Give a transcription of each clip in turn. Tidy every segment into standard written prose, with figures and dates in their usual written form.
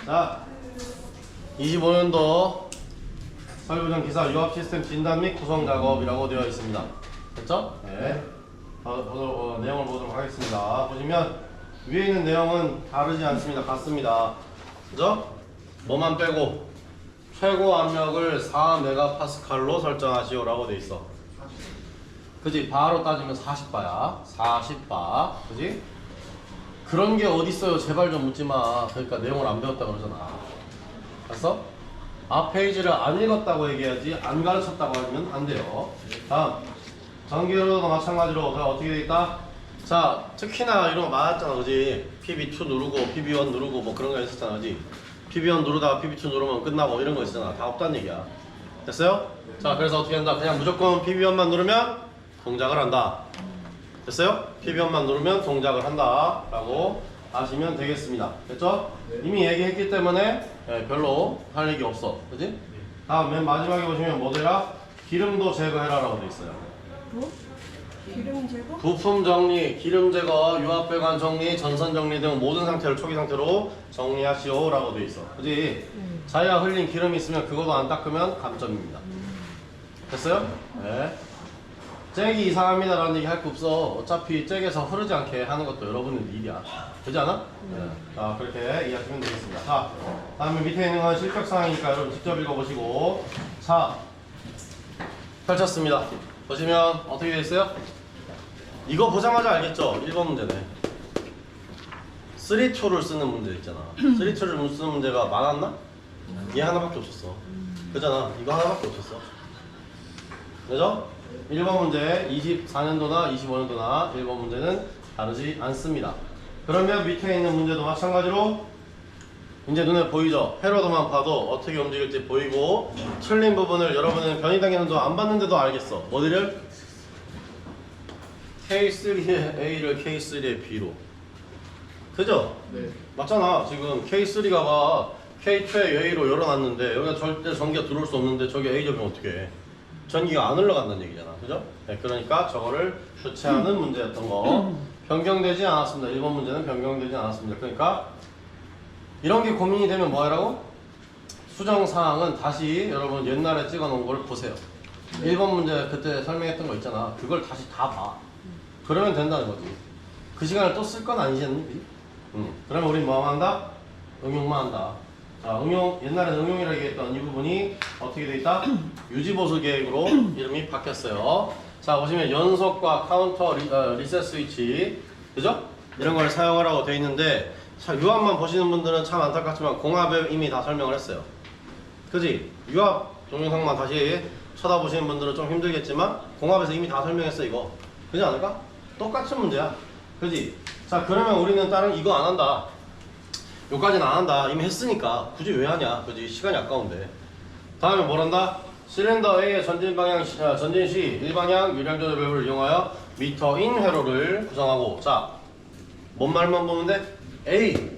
자, 25년도 설부정 기사 유압 시스템 진단 및 구성 작업이라고 되어 있습니다. 됐죠? 네. 내용을 보도록 하겠습니다. 보시면 위에 있는 내용은 다르지 않습니다. 같습니다. 그죠? 뭐만 빼고 최고 압력을 4MPa로 설정하시오라고 되어 있어. 그지? 바로 따지면 40바야. 40바. 그지? 그런 게 어딨어요. 제발 좀 묻지 마. 그러니까 내용을 안 배웠다 그러잖아. 알았어? 앞 페이지를 안 읽었다고 얘기해야지 안 가르쳤다고 하면 안 돼요. 다음 전기로도 마찬가지로 자 어떻게 돼 있다? 자 특히나 이런 거 많았잖아. 그지? PB2 누르고 PB1 누르고 뭐 그런 거 있었잖아. 그지? PB1 누르다가 PB2 누르면 끝나고 이런 거 있잖아. 다 없다는 얘기야. 됐어요? 자 그래서 어떻게 한다? 그냥 무조건 PB1만 누르면 동작을 한다. 됐어요? PB1만 누르면 동작을 한다 라고 아시면 되겠습니다. 됐죠? 네. 이미 얘기했기 때문에 별로 할 얘기 없어. 그지? 다음 맨 마지막에 보시면 뭐더라? 기름도 제거해라 라고 돼 있어요. 뭐? 기름 제거? 부품 정리, 기름 제거, 유압 배관 정리, 전선 정리 등 모든 상태를 초기 상태로 정리하시오 라고 돼 있어. 그지? 자기가 흘린 기름이 있으면 그것도 안 닦으면 감점입니다. 됐어요? 네. 잭이 이상합니다 라는 얘기 할 거 없어. 어차피 잭에서 흐르지 않게 하는 것도 여러분의 일이야. 그렇지 않아? 네. 자 그렇게 이해하시면 되겠습니다. 자 다음에 밑에 있는 건 실격사항이니까 여러분 직접 읽어보시고. 자 펼쳤습니다. 보시면 어떻게 되어 있어요? 이거 보자마자 알겠죠? 1번 문제네. 3-2를 쓰는 문제 있잖아. 3-2를 쓰는 문제가 많았나? 얘 하나밖에 없었어. 그잖아. 이거 하나밖에 없었어. 그죠? 1번 문제 24년도나 25년도나 1번 문제는 다르지 않습니다. 그러면 밑에 있는 문제도 마찬가지로 이제 눈에 보이죠? 회로도만 봐도 어떻게 움직일지 보이고 틀린 부분을 여러분은 변이당연도 안 봤는데도 알겠어. 뭐들을? K3의 A를 K3의 B로. 그죠? 네. 맞잖아. 지금 K3가 봐. K2의 A로 열어놨는데 여기가 절대 전기가 들어올 수 없는데 저기 A 접이면 어떻게 해? 전기가 안 흘러간다는 얘기잖아. 그죠? 네, 그러니까 저거를 교체하는 문제였던 거. 변경되지 않았습니다. 1번 문제는 변경되지 않았습니다. 그러니까 이런 게 고민이 되면 뭐 하라고? 수정사항은 다시 여러분 옛날에 찍어 놓은 걸 보세요. 1번 문제 그때 설명했던 거 있잖아. 그걸 다시 다 봐. 그러면 된다는 거지. 그 시간을 또 쓸 건 아니지 않니? 그러면 우린 뭐만 한다? 응용만 한다. 자, 응용, 옛날에는 응용이라고 얘기했던 이 부분이 어떻게 돼 있다? 유지보수 계획으로 이름이 바뀌었어요. 자, 보시면 연속과 카운터, 리셋 스위치, 그죠? 이런 걸 사용하라고 돼 있는데, 자, 유압만 보시는 분들은 참 안타깝지만 공압에 이미 다 설명을 했어요. 그지? 유압 동영상만 다시 쳐다보시는 분들은 좀 힘들겠지만, 공압에서 이미 다 설명했어, 이거. 그지 않을까? 똑같은 문제야. 그지? 자, 그러면 우리는 다른 이거 안 한다. 요까지는 안 한다. 이미 했으니까 굳이 왜 하냐. 그지? 시간이 아까운데. 다음에 뭘 한다? 실린더 A의 전진 방향 전진 시 일방향 유량 조절 밸브를 이용하여 미터 인 회로를 구성하고. 자, 뭔 말만 보면 돼? A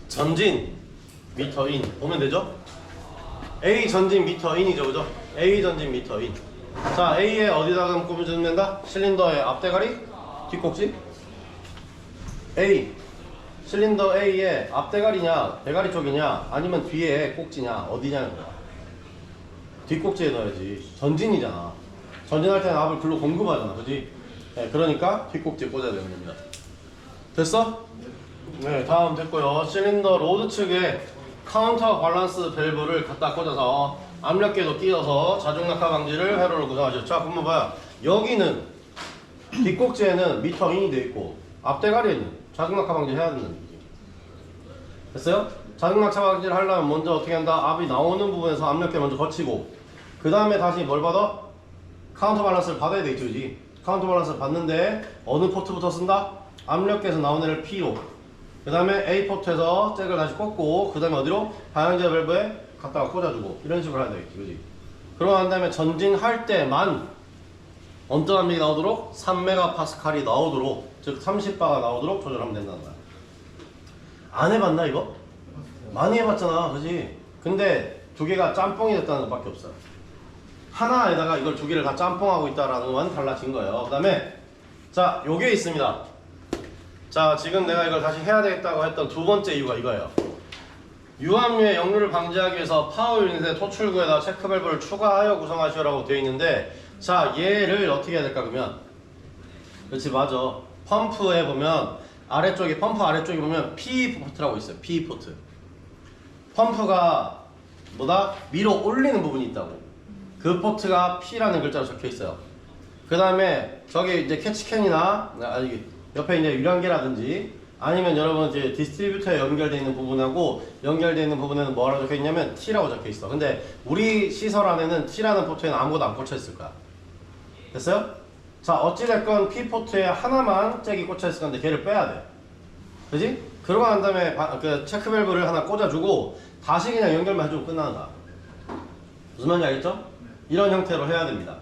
전진 미터 인 보면 되죠? A 전진 미터 인이죠, 그죠? A 전진 미터 인. 자, A에 어디다가 꼽아주면 된다? 실린더의 앞대가리, 뒷꼭지. A 실린더 A의 앞대가리냐, 대가리 쪽이냐, 아니면 뒤에 꼭지냐, 어디냐는 거야. 뒷꼭지에 넣어야지. 전진이잖아. 전진할 때는 앞을 글로 공급하잖아. 그지? 네, 그러니까 뒷꼭지에 꽂아야 되는 겁니다. 됐어? 네, 다음 됐고요. 실린더 로드 측에 카운터 밸런스 밸브를 갖다 꽂아서 압력계도 끼워서 자중 낙하 방지를 회로를 구성하죠. 자, 그러면 봐요. 여기는 뒷꼭지에는 미터 인이 되어 있고 앞대가리에는 자중 낙하 방지 해야 되는 거지. 됐어요? 자중 낙하 방지를 하려면 먼저 어떻게 한다? 압이 나오는 부분에서 압력계 먼저 거치고 그 다음에 다시 뭘 받아? 카운터 밸런스를 받아야 되겠죠, 그지? 카운터 밸런스를 받는데 어느 포트부터 쓴다? 압력계에서 나오는 애를 P로, 그 다음에 A 포트에서 잭을 다시 꽂고 그 다음에 어디로? 방향제 밸브에 갖다가 꽂아주고 이런 식으로 해야 되겠지, 그지? 그러고 난 다음에 전진할 때만 언뜻 압력이 나오도록 3MPa이 나오도록, 즉 30바가 나오도록 조절하면 된다는 거야. 안 해봤나 이거? 많이 해봤잖아, 그지? 근데 두 개가 짬뽕이 됐다는 것밖에 없어요. 하나에다가 이걸 두 개를 다 짬뽕하고 있다라는 건 달라진 거예요. 그 다음에 자, 요게 있습니다. 자, 지금 내가 이걸 다시 해야 되겠다고 했던 두 번째 이유가 이거예요. 유압류의 역류를 방지하기 위해서 파워 유닛의 토출구에다 체크 밸브를 추가하여 구성하시오라고 되어 있는데, 자 얘를 어떻게 해야 될까 그러면, 그렇지 맞아. 펌프에 보면 아래쪽에 펌프 아래쪽에 보면 P 포트라고 있어요. P 포트. 펌프가 뭐다? 밀어 올리는 부분이 있다고. 그 포트가 P라는 글자로 적혀 있어요. 그 다음에 저기 이제 캐치캔이나 옆에 이제 유량계라든지 아니면 여러분 이제 디스트리뷰터에 연결되어 있는 부분하고 연결되어 있는 부분에는 뭐라고 적혀 있냐면 T라고 적혀 있어. 근데 우리 시설 안에는 T라는 포트에는 아무것도 안 꽂혀 있을 거야. 됐어요? 자 어찌됐건 P 포트에 하나만 잭이 꽂혀 있을 건데 걔를 빼야 돼. 그지? 그러고 난 다음에 그 체크 밸브를 하나 꽂아주고 다시 그냥 연결만 해주고 끝나는 거야. 무슨 말인지 알겠죠? 이런 형태로 해야 됩니다.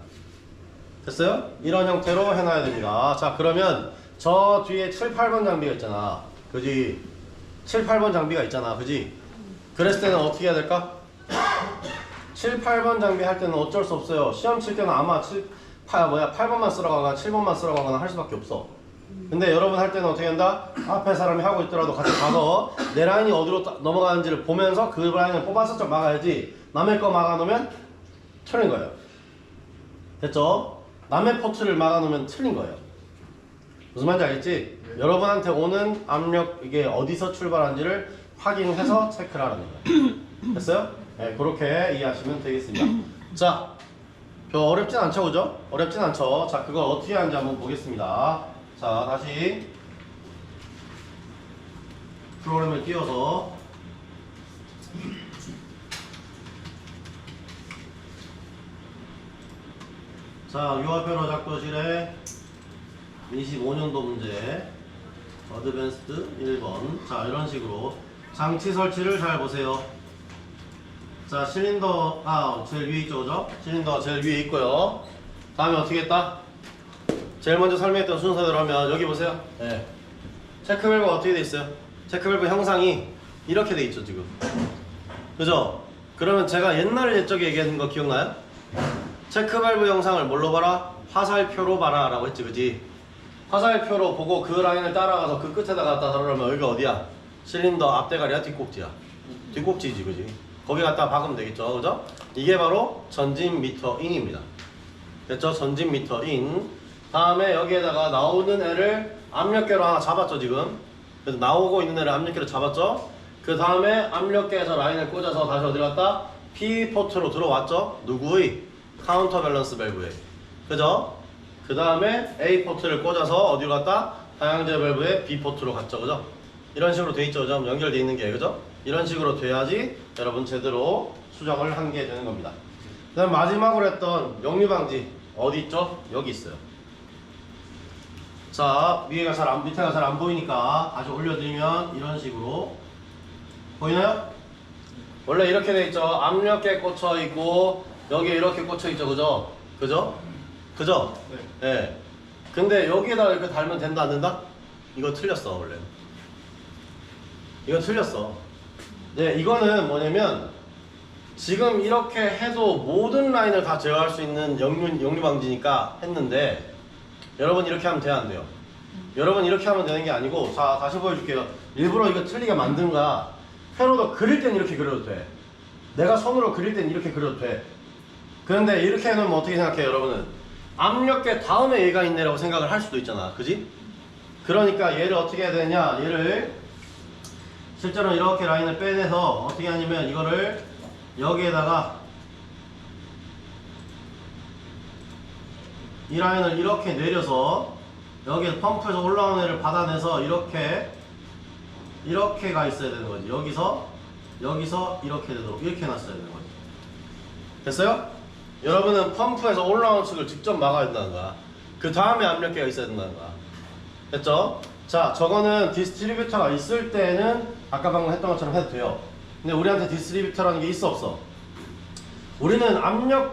됐어요? 이런 형태로 해놔야 됩니다. 자 그러면 저 뒤에 7, 8번 장비가 있잖아. 그지? 7, 8번 장비가 있잖아. 그지? 그랬을 때는 어떻게 해야 될까? 7, 8번 장비 할 때는 어쩔 수 없어요. 시험 칠 때는 아마 8번만 쓰라고 하거나 7번만 쓰라고 하거나 할 수밖에 없어. 근데 여러분 할 때는 어떻게 한다? 앞에 사람이 하고 있더라도 같이 가서 내 라인이 어디로 넘어가는지를 보면서 그 라인을 뽑아서 좀 막아야지. 남의 거 막아놓으면 틀린 거예요. 됐죠? 남의 포트를 막아놓으면 틀린 거예요. 무슨 말인지 알겠지? 네. 여러분한테 오는 압력 이게 어디서 출발한지를 확인해서 체크를 하라는 거예요. 됐어요? 네, 그렇게 이해하시면 되겠습니다. 자, 별 어렵진 않죠, 그죠? 어렵진 않죠. 자, 그걸 어떻게 하는지 한번 보겠습니다. 자, 다시 프로그램을 띄워서 자, 유아표로 작도실에 25년도 문제 어드밴스드 1번. 자 이런 식으로 장치 설치를 잘 보세요. 자 실린더 제일 위에 있죠 그죠? 실린더가 제일 위에 있고요. 다음에 어떻게 했다? 제일 먼저 설명했던 순서대로 하면 여기 보세요. 네. 체크 밸브가 어떻게 돼 있어요? 체크 밸브 형상이 이렇게 돼 있죠 지금. 그죠? 그러면 제가 옛날 옛적에 얘기한 거 기억나요? 체크 밸브 영상을 뭘로 봐라? 화살표로 봐라 라고 했지 그지? 화살표로 보고 그 라인을 따라가서 그 끝에다 갖다 달으면 여기가 어디야? 실린더 앞대가리야? 뒷꼭지야? 뒷꼭지지 그지? 거기 갖다 박으면 되겠죠 그죠? 이게 바로 전진 미터 인입니다. 됐죠? 전진 미터 인. 다음에 여기에다가 나오는 애를 압력계로 하나 잡았죠 지금. 그래서 나오고 있는 애를 압력계로 잡았죠? 그 다음에 압력계에서 라인을 꽂아서 다시 어디 갔다? P 포트로 들어왔죠? 누구의? 카운터 밸런스 밸브에. 그죠? 그 다음에 A 포트를 꽂아서 어디로 갔다? 하향제 밸브의 B 포트로 갔죠 그죠? 이런 식으로 돼 있죠 그죠? 연결돼 있는 게 그죠? 이런 식으로 돼야지 여러분 제대로 수정을 한 게 되는 겁니다. 그 다음 마지막으로 했던 역류 방지 어디 있죠? 여기 있어요. 자 밑에가 잘 안 보이니까 다시 올려드리면 이런 식으로 보이나요? 원래 이렇게 돼 있죠. 압력계 꽂혀 있고 여기에 이렇게 꽂혀 있죠 그죠? 그죠? 그죠? 네. 네. 근데 여기에다 이렇게 달면 된다 안 된다? 이거 틀렸어 원래. 이거 틀렸어. 네, 이거는 뭐냐면 지금 이렇게 해도 모든 라인을 다 제어할 수 있는 역류 방지니까 했는데 여러분 이렇게 하면 돼야 안 돼요? 여러분 이렇게 하면 되는 게 아니고 자 다시 보여줄게요. 일부러 이거 틀리게 만든 거야. 회로도 그릴 땐 이렇게 그려도 돼. 내가 손으로 그릴 땐 이렇게 그려도 돼. 그런데 이렇게 해놓으면 어떻게 생각해요 여러분은? 압력계 다음에 얘가 있네라고 생각을 할 수도 있잖아 그지? 그러니까 얘를 어떻게 해야 되냐 얘를 실제로 이렇게 라인을 빼내서 어떻게 하냐면 이거를 여기에다가 이 라인을 이렇게 내려서 여기에 펌프에서 올라오는 애를 받아내서 이렇게 가 있어야 되는 거지. 여기서 이렇게 되도록 이렇게 놨어야 되는 거지. 됐어요? 여러분은 펌프에서 올라오는 측을 직접 막아야 된다는 거야. 그 다음에 압력계가 있어야 된다는 거야. 됐죠? 자, 저거는 디스트리뷰터가 있을 때는 아까 방금 했던 것처럼 해도 돼요. 근데 우리한테 디스트리뷰터라는 게 있어 없어? 우리는 압력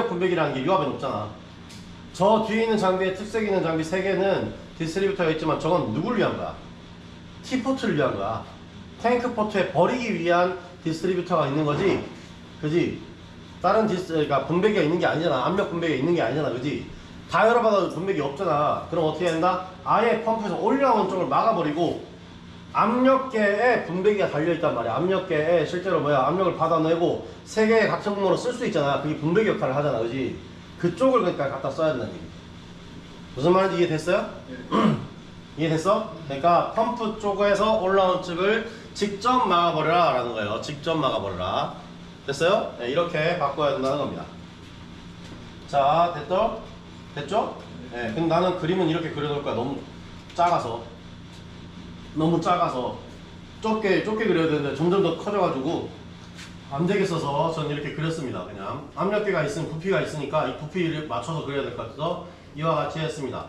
분배기라는 게 유압에 높잖아. 저 뒤에 있는 장비에 특색 있는 장비 3개는 디스트리뷰터가 있지만 저건 누굴 위한 거야? T포트를 위한 거야. 탱크 포트에 버리기 위한 디스트리뷰터가 있는 거지. 그지? 다른 그러니까 분배기가 있는 게 아니잖아. 압력 분배기가 있는 게 아니잖아. 그지? 다 열어받아도 분배기 없잖아. 그럼 어떻게 해야 된다? 아예 펌프에서 올라오는 쪽을 막아버리고 압력계에 분배기가 달려있단 말이야. 압력계에 실제로 뭐야, 압력을 받아내고 세 개의 같은 분모로 쓸 수 있잖아. 그게 분배기 역할을 하잖아, 그지? 그쪽을 그러니까 갖다 써야 된다는 얘기. 무슨 말인지 이해됐어요? 이해됐어? 그러니까 펌프 쪽에서 올라온 즙을 직접 막아버려라 라는 거예요. 직접 막아버려라. 됐어요? 네, 이렇게 바꿔야 된다는 겁니다. 자, 됐죠? 됐죠? 네, 근데 나는 그림은 이렇게 그려놓을 거야. 너무 작아서 좁게 그려야 되는데 점점 더 커져가지고 안 되겠어서 저는 이렇게 그렸습니다. 그냥 압력계가 있으면 부피가 있으니까 이 부피를 맞춰서 그려야 될 것 같아서 이와 같이 했습니다.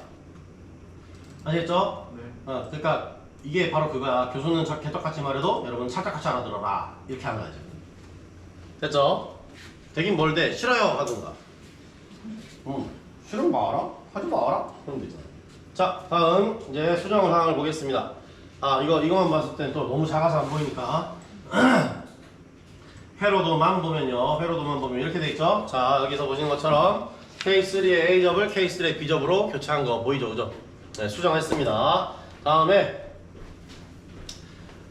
아시겠죠? 네. 그러니까 이게 바로 그거야. 교수는 개떡같이 말해도 여러분 찰떡같이 알아들어라. 이렇게 하는 거지. 됐죠? 되긴 뭘 돼? 싫어요 하든가. 싫으면 마라? 하지 마라? 그러면 되잖아. 자, 다음 이제 수정 사항을 보겠습니다. 이거만 봤을 때는 또 너무 작아서 안 보이니까 회로도만 보면 이렇게 돼 있죠? 자, 여기서 보시는 것처럼 K3의 A접을 K3의 B접으로 교체한 거 보이죠? 그죠? 네, 수정했습니다. 다음에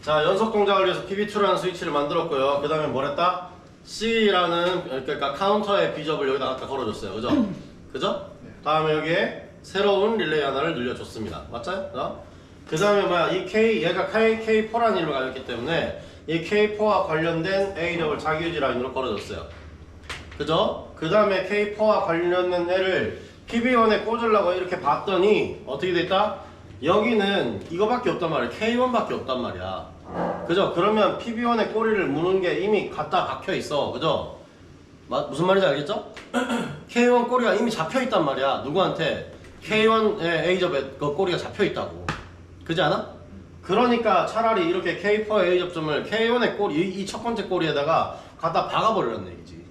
자, 연속 동작을 위해서 PB2라는 스위치를 만들었고요. 그 다음에 뭘 했다? C라는 그러니까 카운터의 B접을 여기다 아까 걸어줬어요. 그죠? 그죠? 다음에 여기에 새로운 릴레이 하나를 늘려줬습니다. 맞죠? 그 다음에 뭐야? 이 얘가 K4라는 이름을 가졌기 때문에 이 K4와 관련된 A접을 자기유지 라인으로 걸어줬어요. 그죠? 그 다음에 K4와 관련된 애를 PB1에 꽂으려고 이렇게 봤더니 어떻게 됐다? 여기는 이거밖에 없단 말이야. K1밖에 없단 말이야. 그죠? 그러면 PB1의 꼬리를 무는 게 이미 갖다 박혀 있어. 그죠? 무슨 말인지 알겠죠? K1 꼬리가 이미 잡혀 있단 말이야. 누구한테? K1의 A접에 그 꼬리가 잡혀 있다고. 그지 않아? 그러니까 차라리 이렇게 K4 A접점을 K1의 꼬리, 이 첫 번째 꼬리에다가 갖다 박아버리라는 얘기지.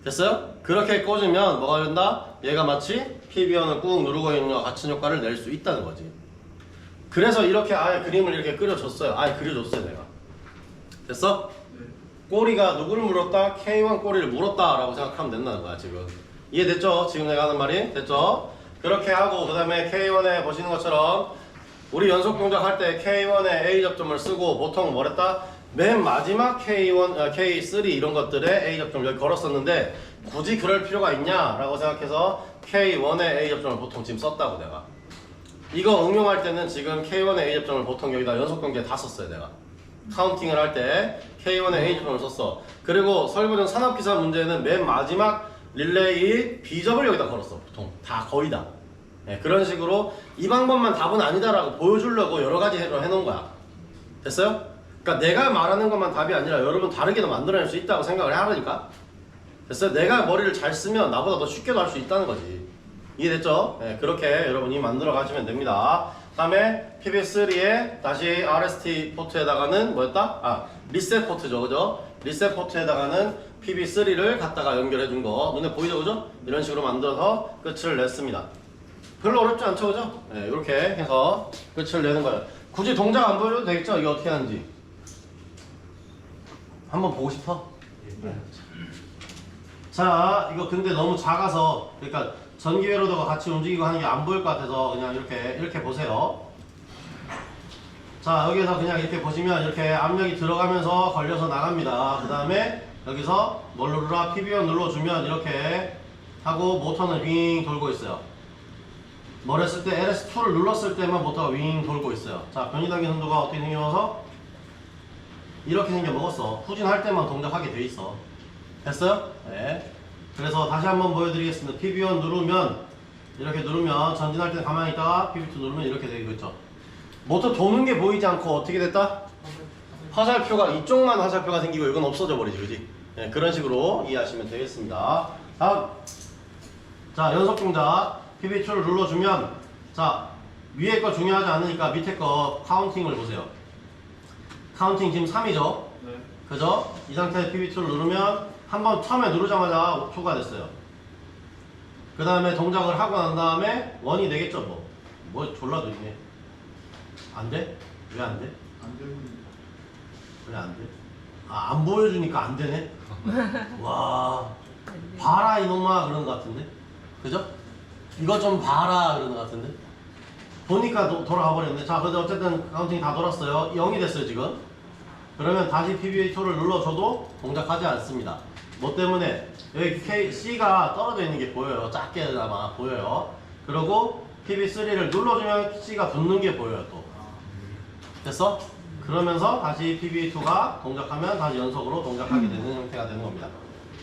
됐어요? 그렇게 꽂으면 뭐가 된다? 얘가 마치 PB1을 꾹 누르고 있는 것과 같은 효과를 낼 수 있다는 거지. 그래서 이렇게 아예 그림을 이렇게 그려줬어요. 아예 그려줬어요, 내가. 됐어? 네. 꼬리가 누구를 물었다? K1 꼬리를 물었다 라고 생각하면 된다는 거야, 지금. 이해됐죠? 지금 내가 하는 말이? 됐죠? 그렇게 하고 그 다음에 K1에 보시는 것처럼 우리 연속 동작 할 때 K1에 A 접점을 쓰고 보통 뭘 했다? 맨 마지막 K1, K3 이런 것들에 A 접점을 여기 걸었었는데 굳이 그럴 필요가 있냐? 라고 생각해서 K1에 A 접점을 보통 지금 썼다고 내가. 이거 응용할 때는 지금 K1에 A 접점을 보통 여기다 연속 경기에 다 썼어요, 내가. 카운팅을 할 때 K1에 A 접점을 썼어. 그리고 설거정 산업기사 문제는 맨 마지막 릴레이 B접을 여기다 걸었어, 보통. 다, 거의 다. 네, 그런 식으로 이 방법만 답은 아니다라고 보여주려고 여러 가지 해놓은 거야. 됐어요? 그러니까 내가 말하는 것만 답이 아니라 여러분 다르게도 만들어낼 수 있다고 생각을 하라니까. 됐어요? 내가 머리를 잘 쓰면 나보다 더 쉽게도 할 수 있다는 거지. 이해됐죠? 네, 그렇게 여러분이 만들어 가시면 됩니다. 그 다음에 PB3에 다시 RST 포트에다가는 뭐였다? 리셋 포트죠, 그죠? 리셋 포트에다가는 PB3를 갖다가 연결해 준 거 눈에 보이죠, 그죠? 이런 식으로 만들어서 끝을 냈습니다. 별로 어렵지 않죠, 그죠? 네, 이렇게 해서 끝을 내는 거예요. 굳이 동작 안 보여줘도 되겠죠? 이게 어떻게 하는지. 한번 보고 싶어? 네. 자, 이거 근데 너무 작아서, 그러니까 전기회로도가 같이 움직이고 하는 게 안 보일 것 같아서 그냥 이렇게 보세요. 자, 여기에서 그냥 이렇게 보시면 이렇게 압력이 들어가면서 걸려서 나갑니다. 그 다음에 여기서 뭘 누르라? PB1 눌러주면 이렇게 하고 모터는 윙 돌고 있어요. 뭘 했을 때 LS2를 눌렀을 때만 모터가 윙 돌고 있어요. 자, 변이당기 선도가 어떻게 생겨서 이렇게 생겨 먹었어. 후진할 때만 동작하게 돼 있어. 됐어요? 네. 그래서 다시 한번 보여드리겠습니다. PB1 누르면 이렇게 누르면 전진할 때 가만히 있다가 PB2 누르면 이렇게 되고 있죠. 모터 도는 게 보이지 않고 어떻게 됐다? 화살표가 이쪽만 화살표가 생기고 이건 없어져 버리지, 그지? 네, 그런 식으로 이해하시면 되겠습니다. 다음, 자, 연속 동작 PB2를 눌러주면, 자, 위에 거 중요하지 않으니까 밑에 거 카운팅을 보세요. 카운팅 지금 3이죠? 네. 그죠? 이 상태에서 PB2를 누르면 한번 처음에 누르자마자 5초가 됐어요. 그 다음에 동작을 하고 난 다음에 1이 되겠죠, 뭐 졸라도 있네. 안 돼? 왜 안 돼? 안 되고 왜 안 돼? 안 보여주니까 안 되네? 와, 봐라 이놈아 그러는 것 같은데? 그죠? 이거 좀 봐라 그러는 것 같은데? 보니까 돌아가 버렸네. 자, 근데 어쨌든 카운팅이 다 돌았어요. 0이 됐어요, 지금. 그러면 다시 PBA2를 눌러줘도 동작하지 않습니다. 뭐 때문에? 여기 C가 떨어져 있는 게 보여요. 작게나마 보여요. 그리고 PB3를 눌러주면 C가 붙는 게 보여요, 또. 됐어? 그러면서 다시 PBA2가 동작하면 다시 연속으로 동작하게 되는 형태가 되는 겁니다.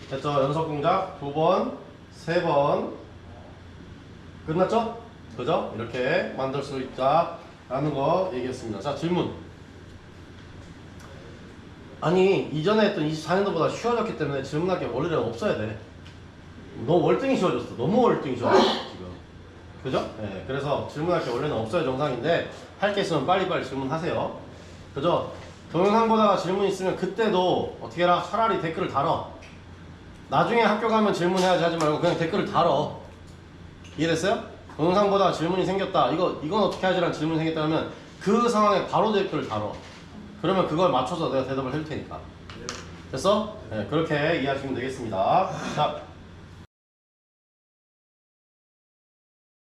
됐죠? 연속 동작 2번, 3번. 끝났죠? 그죠? 이렇게 만들 수 있다 라는 거 얘기했습니다. 자, 질문. 아니, 이전에 했던 24년도보다 쉬워졌기 때문에 질문할 게 원래는 없어야 돼. 너무 월등히 쉬워졌어. 너무 월등히 쉬워졌어, 지금. 그죠? 네, 그래서 질문할 게 원래는 없어야 정상인데, 할 게 있으면 빨리빨리 질문하세요. 그죠? 동영상 보다가 질문 있으면 그때도 어떻게 해라? 차라리 댓글을 달어. 나중에 학교 가면 질문해야지 하지 말고 그냥 댓글을 달어. 이해됐어요? 동영상 보다가 질문이 생겼다. 이건 어떻게 하지라는 질문이 생겼다 하면 그 상황에 바로 댓글을 달어. 그러면 그걸 맞춰서 내가 대답을 해줄 테니까. 됐어? 네, 그렇게 이해하시면 되겠습니다. 자.